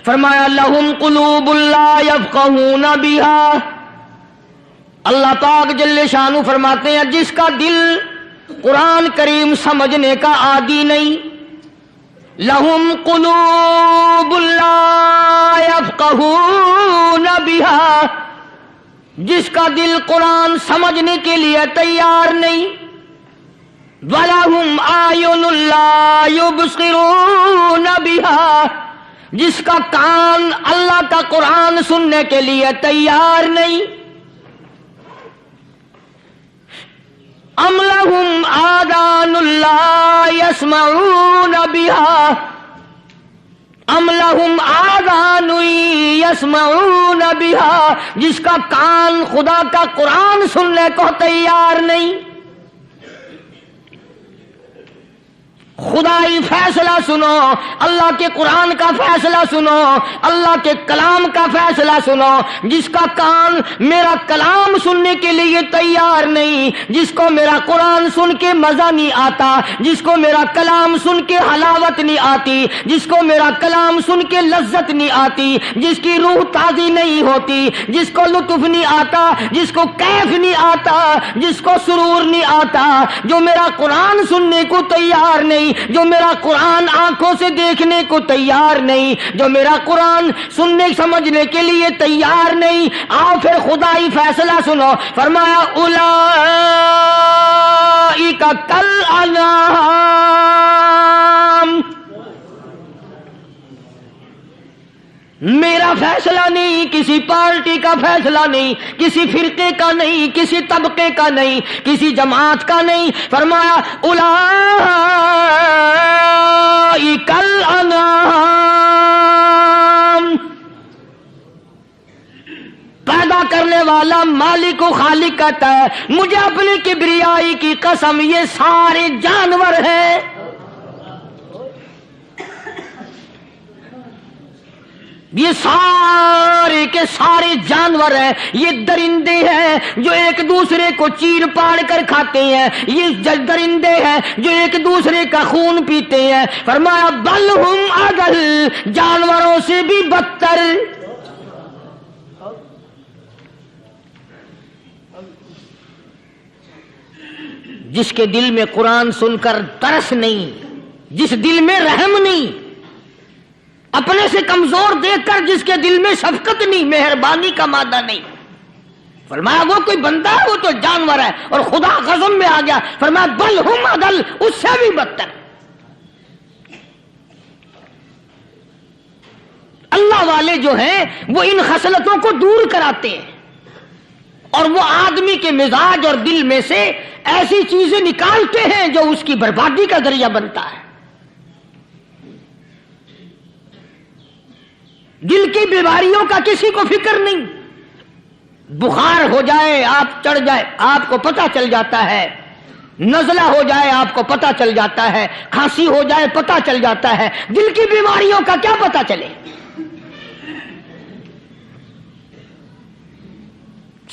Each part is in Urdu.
فرمایا لہم قلوب لا یفقہون بہا، اللہ پاک جل شانہ فرماتے ہیں جس کا دل قرآن کریم سمجھنے کا عادی نہیں، لہم قلوب لا یفقہون بہا، جس کا دل قرآن سمجھنے کے لیے تیار نہیں، وَلَهُمْ أَعْيُنٌ لَا يُبْصِرُونَ بِهَا، جس کا کان اللہ کا قرآن سننے کے لیے تیار نہیں، أَمْ لَهُمْ آذَانٌ لَا يَسْمَعُونَ بِهَا، أَمْ لَهُمْ آذَانٌ يَسْمَعُونَ بِهَا، جس کا کان خدا کا قرآن سننے کو تیار نہیں۔ خدائی فیصلہ سنو، اللہ کے قرآن کا فیصلہ سنو، اللہ کے کلام کا فیصلہ سنو، جس کا کان میرا کلام سننے کے لیے تیار نہیں، جس کو میرا قرآن سن کے مزہ نہیں آتا، جس کو میرا کلام سن کے حلاوت نہیں آتی، جس کو میرا کلام سن کے لذت نہیں آتی، جس کی روح تازی نہیں ہوتی، جس کو لطف نہیں آتا، جس کو کیف نہیں آتا، جس کو سرور نہیں آتا، جو میرا قرآن سننے کو تیار نہیں، جو میرا قرآن آنکھوں سے دیکھنے کو تیار نہیں، جو میرا قرآن سننے سمجھنے کے لیے تیار نہیں، آؤ پھر خدائی فیصلہ سنو، فرمایا اولئک کالانعام، میرا فیصلہ نہیں، کسی پارٹی کا فیصلہ نہیں، کسی فرقے کا نہیں، کسی طبقے کا نہیں، کسی جماعت کا نہیں، فرمایا اولئک الانعام، پیدا کرنے والا مالک و خالق کہتا ہے مجھے اپنی کبریائی کی قسم یہ سارے جانور ہیں، یہ سارے کے سارے جانور ہیں، یہ درندے ہیں جو ایک دوسرے کو چیر پاڑ کر کھاتے ہیں، یہ درندے ہیں جو ایک دوسرے کا خون پیتے ہیں، فرمایا بل ہم اضل، جانوروں سے بھی بدتر۔ جس کے دل میں قرآن سن کر ترس نہیں، جس دل میں رحم نہیں، اپنے سے کمزور دیکھ کر جس کے دل میں شفقت نہیں، مہربانی کا مادہ نہیں، فرمایا وہ کوئی بندہ ہے، وہ تو جانور ہے، اور خدا غضب میں آ گیا، فرمایا بل ہم اضل، اس سے بھی بدتر۔ اللہ والے جو ہیں وہ ان خصلتوں کو دور کراتے ہیں، اور وہ آدمی کے مزاج اور دل میں سے ایسی چیزیں نکالتے ہیں جو اس کی بربادی کا ذریعہ بنتا ہے۔ دل کی بیماریوں کا کسی کو فکر نہیں، بخار ہو جائے آپ چڑھ جائے آپ کو پتہ چل جاتا ہے، نزلہ ہو جائے آپ کو پتہ چل جاتا ہے، کھانسی ہو جائے پتہ چل جاتا ہے، دل کی بیماریوں کا کیا پتہ چلے؟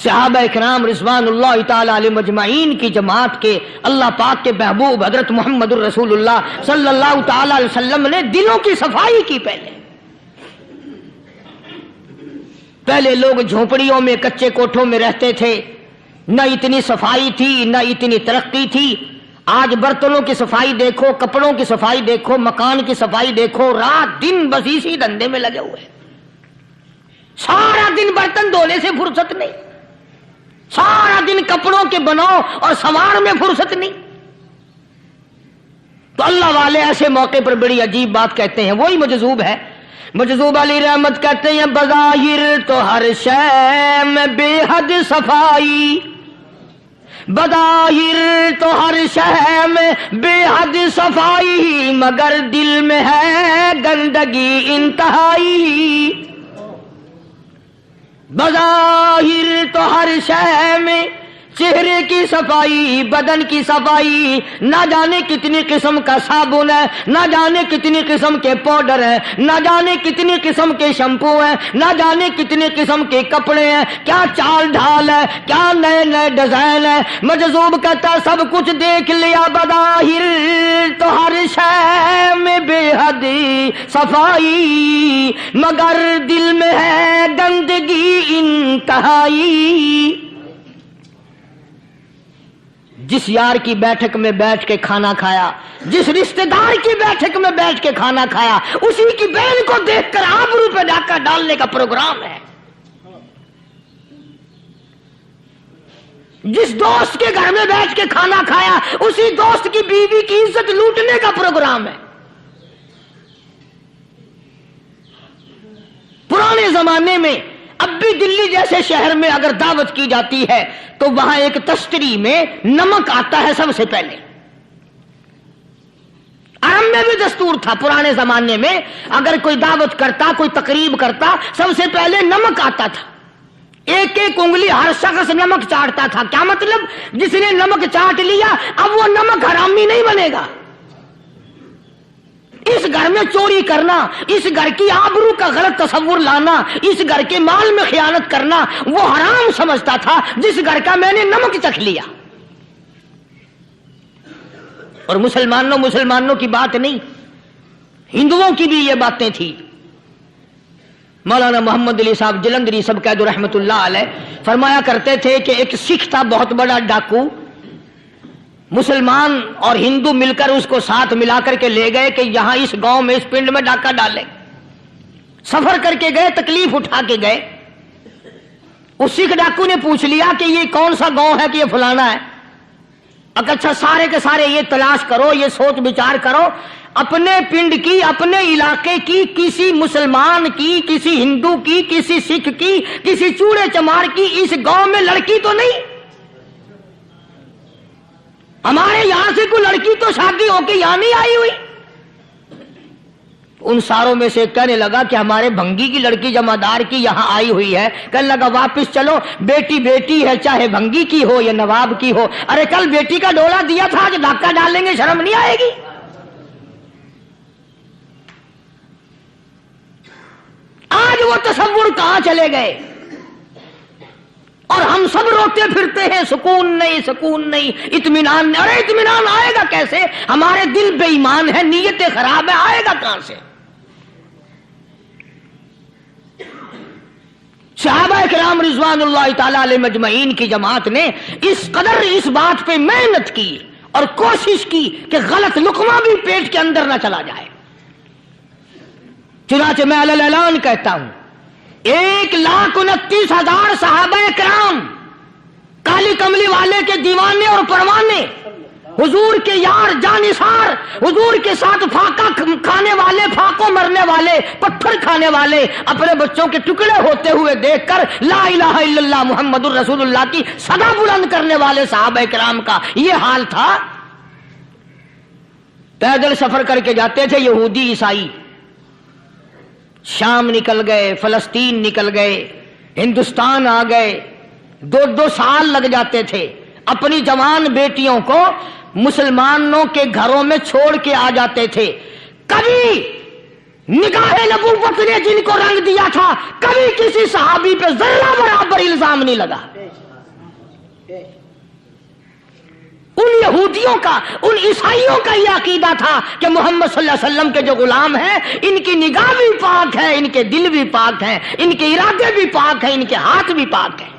صحابہ اکرام رضوان اللہ تعالی علیہم اجمعین کی جماعت کے اللہ پاک کے محبوب حضرت محمد الرسول اللہ صلی اللہ تعالی علیہ وسلم نے دلوں کی صفائی کی۔ پہلے لوگ جھونپڑیوں میں کچے کوٹھوں میں رہتے تھے، نہ اتنی صفائی تھی نہ اتنی ترقی تھی۔ آج برتنوں کی صفائی دیکھو، کپڑوں کی صفائی دیکھو، مکان کی صفائی دیکھو، رات دن بس اسی دھندے میں لگے ہوئے، سارا دن برتن دھونے سے فرصت نہیں، سارا دن کپڑوں کے بناؤ اور سنوار میں فرصت نہیں۔ تو اللہ والے ایسے موقع پر بڑی عجیب بات کہتے ہیں، وہی مجذوب ہے، مجذوب علی رحمت کہتے ہیں بظاہر تو ہر شے میں بے حد صفائی، بظاہر تو ہر شے میں بے حد صفائی، مگر دل میں ہے گندگی انتہائی، بظاہر تو ہر شے میں چہرے کی صفائی، بدن کی صفائی، نہ جانے کتنی قسم کا صابن ہے، نہ جانے کتنی قسم کے پاؤڈر ہیں، نہ جانے کتنی قسم کے شیمپو ہیں، نہ جانے کتنی قسم کے کپڑے ہیں، کیا چال ڈھال ہے، کیا نئے نئے ڈیزائن ہے۔ مجذوب کہتا سب کچھ دیکھ لیا بظاہر تو ہر شے میں بے حد صفائی، مگر دل میں ہے گندگی انتہائی۔ جس یار کی بیٹھک میں بیٹھ کے کھانا کھایا، جس رشتہ دار کی بیٹھک میں بیٹھ کے کھانا کھایا، اسی کی بہن کو دیکھ کر آبرو پہ ڈاکہ ڈالنے کا پروگرام ہے۔ جس دوست کے گھر میں بیٹھ کے کھانا کھایا، اسی دوست کی بیوی کی عزت لوٹنے کا پروگرام ہے۔ پرانے زمانے میں اب بھی دلی جیسے شہر میں اگر دعوت کی جاتی ہے تو وہاں ایک تشتری میں نمک آتا ہے سب سے پہلے۔ عرب میں بھی دستور تھا پرانے زمانے میں، اگر کوئی دعوت کرتا، کوئی تقریب کرتا، سب سے پہلے نمک آتا تھا۔ ایک ایک انگلی ہر شخص نمک چاٹتا تھا۔ کیا مطلب؟ جس نے نمک چاٹ لیا اب وہ نمک حرامی نہیں بنے گا۔ اس گھر میں چوری کرنا، اس گھر کی آبرو کا غلط تصور لانا، اس گھر کے مال میں خیانت کرنا وہ حرام سمجھتا تھا جس گھر کا میں نے نمک چکھ لیا۔ اور مسلمانوں کی بات نہیں، ہندوؤں کی بھی یہ باتیں تھی۔ مولانا محمد علی صاحب جلندری سب قید رحمت اللہ علیہ فرمایا کرتے تھے کہ ایک سکھ تھا بہت بڑا ڈاکو، مسلمان اور ہندو مل کر اس کو ساتھ ملا کر کے لے گئے کہ یہاں اس گاؤں میں اس پنڈ میں ڈاکہ ڈالے۔ سفر کر کے گئے، تکلیف اٹھا کے گئے۔ اس سکھ ڈاکو نے پوچھ لیا کہ یہ کون سا گاؤں ہے کہ یہ فلانا ہے۔ اچھا سارے کے سارے یہ تلاش کرو، یہ سوچ بچار کرو، اپنے پنڈ کی، اپنے علاقے کی، کسی مسلمان کی، کسی ہندو کی، کسی سکھ کی، کسی چوڑے چمار کی اس گاؤں میں لڑکی تو نہیں؟ ہمارے یہاں سے کوئی لڑکی تو شادی ہو کے یہاں نہیں آئی ہوئی؟ ان ساروں میں سے کہنے لگا کہ ہمارے بھنگی کی لڑکی جمعدار کی یہاں آئی ہوئی ہے۔ کہنے لگا واپس چلو، بیٹی بیٹی ہے، چاہے بھنگی کی ہو یا نواب کی ہو۔ ارے کل بیٹی کا ڈولا دیا تھا، آج ڈاکہ ڈالیں گے، شرم نہیں آئے گی؟ آج وہ تصور کہاں چلے گئے؟ اور ہم سب روتے پھرتے ہیں سکون نہیں، سکون نہیں، اطمینان نہیں۔ ارے اطمینان آئے گا کیسے؟ ہمارے دل بے ایمان ہے، نیتیں خراب ہے، آئے گا کہاں سے؟ صحابہ کرام رضوان اللہ تعالی علیہ مجمعین کی جماعت نے اس قدر اس بات پہ محنت کی اور کوشش کی کہ غلط لقمہ بھی پیٹ کے اندر نہ چلا جائے۔ چنانچہ میں علی الاعلان کہتا ہوں 1,29,000 صحابہ کرام، کالی کملی والے کے دیوانے اور پروانے، حضور کے یار جانثار، حضور کے ساتھ فاقہ کھانے والے، فاقوں مرنے والے، پتھر کھانے والے، اپنے بچوں کے ٹکڑے ہوتے ہوئے دیکھ کر لا الہ الا اللہ محمد الرسول اللہ کی صدا بلند کرنے والے صحابہ کرام کا یہ حال تھا۔ پیدل سفر کر کے جاتے تھے یہودی عیسائی، شام نکل گئے، فلسطین نکل گئے، ہندوستان آ گئے، 2 سال لگ جاتے تھے۔ اپنی جوان بیٹیوں کو مسلمانوں کے گھروں میں چھوڑ کے آ جاتے تھے۔ کبھی نگاہ نبوت نے جن کو رنگ دیا تھا، کبھی کسی صحابی پہ ذرہ برابر الزام نہیں لگا۔ ان یہودیوں کا، ان عیسائیوں کا یہ عقیدہ تھا کہ محمد صلی اللہ علیہ وسلم کے جو غلام ہیں ان کی نگاہ بھی پاک ہے، ان کے دل بھی پاک ہیں، ان کے ارادے بھی پاک ہیں، ان کے ہاتھ بھی پاک ہیں۔